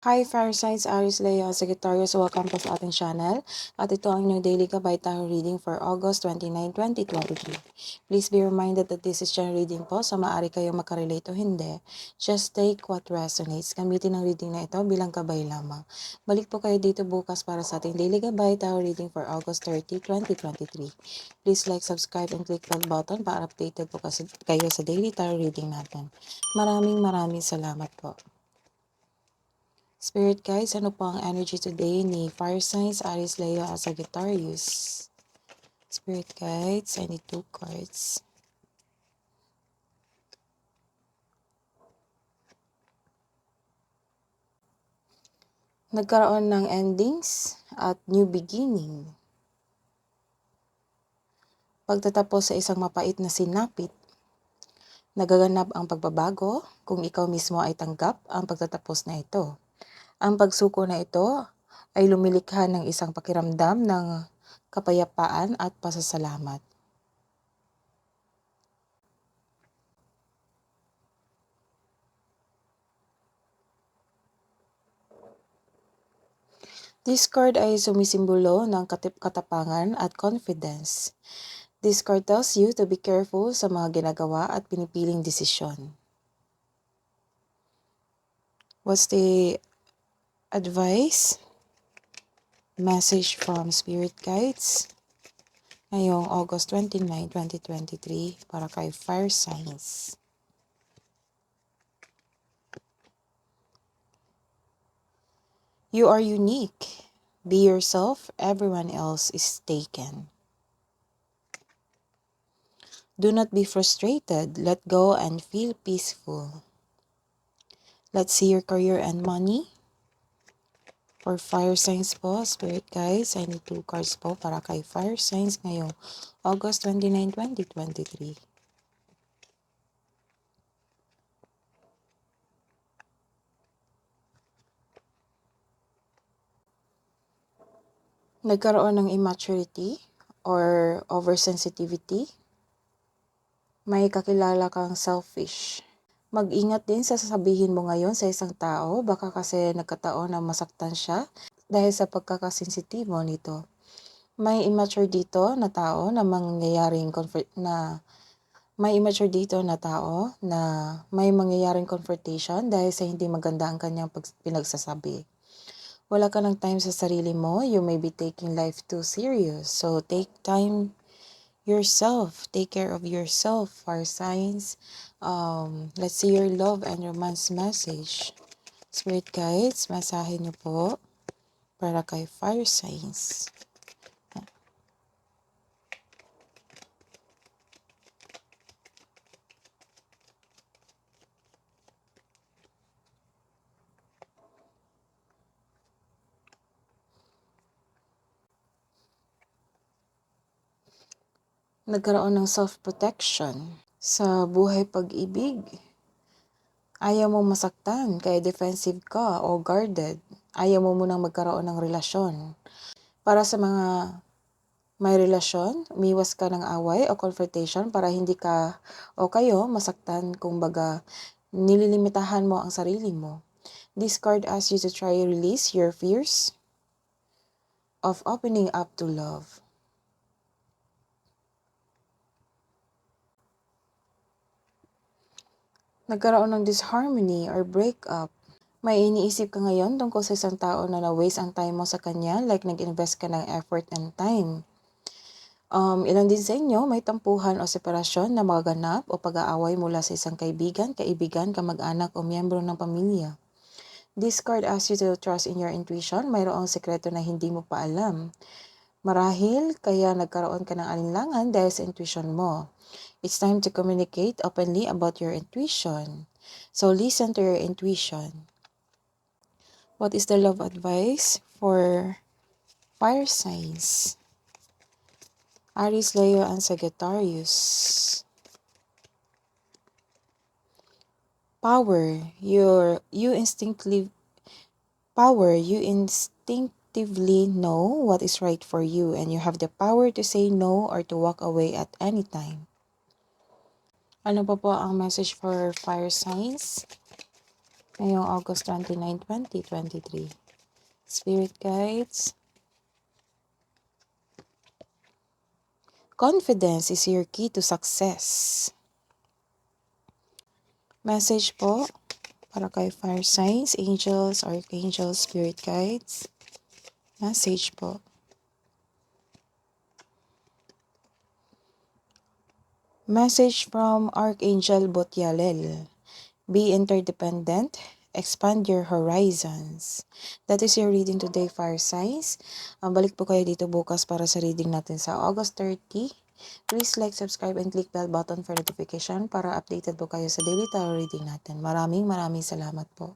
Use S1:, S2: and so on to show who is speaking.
S1: Hi, Fire Signs, Aries, Leo, Sagittarius. Welcome po sa ating channel. At ito ang inyong daily gabay tarot reading for August 29, 2023. Please be reminded that this is general reading po, so maaari kayong makarelate o hindi. Just take what resonates. Gamitin ang reading na ito bilang gabay lamang. Balik po kayo dito bukas para sa ating daily gabay tarot reading for August 30, 2023. Please like, subscribe, and click that button para updated po kayo sa daily tarot reading natin. Maraming salamat po. Spirit guides, ano po ang energy today ni Fire Signs, Aries, Leo, at Sagittarius? Spirit guides, I need 2 cards. Nagkaroon ng endings at new beginning. Pagtatapos sa isang mapait na sinapit, nagaganap ang pagbabago kung ikaw mismo ay tanggap ang pagtatapos na ito. Ang pagsuko na ito ay lumilikha ng isang pakiramdam ng kapayapaan at pasasalamat. This card ay sumisimbolo ng katapangan at confidence. This card tells you to be careful sa mga ginagawa at pinipiling desisyon. What's the advice? Message from Spirit Guides ngayong August 29, 2023 para kay Fire Signs. You are unique. Be yourself. Everyone else is taken. Do not be frustrated. Let go and feel peaceful. Let's see your career and money. For Fire Signs po, Spirit Guides, I need 2 cards po para kay Fire Signs ngayong August 29, 2023. Nagkaroon ng immaturity or oversensitivity. May kakilala kang selfish. Mag-ingat din sa sasabihin mo ngayon sa isang tao, baka kasi nagkataon na masaktan siya dahil sa pagkakasensitibo nito. May immature dito na tao na may mangyayaring confrontation dahil sa hindi maganda ang kanyang pinagsasabi. Wala ka ng time sa sarili mo, you may be taking life too serious. So take time yourself, take care of yourself, Fire Signs. Let's see your love and romance message. Spirit Guides, masahe niyo po para kay Fire Signs. Nagkaroon ng self-protection sa buhay pag-ibig. Ayaw mo masaktan, kaya defensive ka o guarded. Ayaw mo munang magkaroon ng relasyon. Para sa mga may relasyon, umiwas ka ng away o confrontation para hindi ka o kayo masaktan, kumbaga nililimitahan mo ang sarili mo. This card asks you to try release your fears of opening up to love. Nagkaroon ng disharmony or breakup. May iniisip ka ngayon tungkol sa isang tao na na-waste ang time mo sa kanya, like nag-invest ka ng effort and time. Ilan din sa inyo may tampuhan o separasyon na magaganap o pag-aaway mula sa isang kaibigan, kamag-anak o miyembro ng pamilya. This card asks you to trust in your intuition. Mayroong sekreto na hindi mo pa alam. Marahil kaya nagkaroon ka ng alinlangan dahil sa intuition mo. It's time to communicate openly about your intuition. So listen to your intuition. What is the love advice for Fire Signs? Aries, Leo, and Sagittarius. Power, you instinctively know what is right for you, and you have the power to say no or to walk away at any time. Ano pa po ang message for Fire Signs? ngayong August 29, 2023. Spirit guides. Confidence is your key to success. Message po para kay fire signs, angels, archangels, spirit guides. Message po. Message from Archangel Botialel. Be interdependent. Expand your horizons. That is your reading today, fire signs. Balik po kayo dito bukas para sa reading natin sa August 30. Please like, subscribe, and click bell button for notification para updated po kayo sa daily tarot reading natin. Maraming salamat po.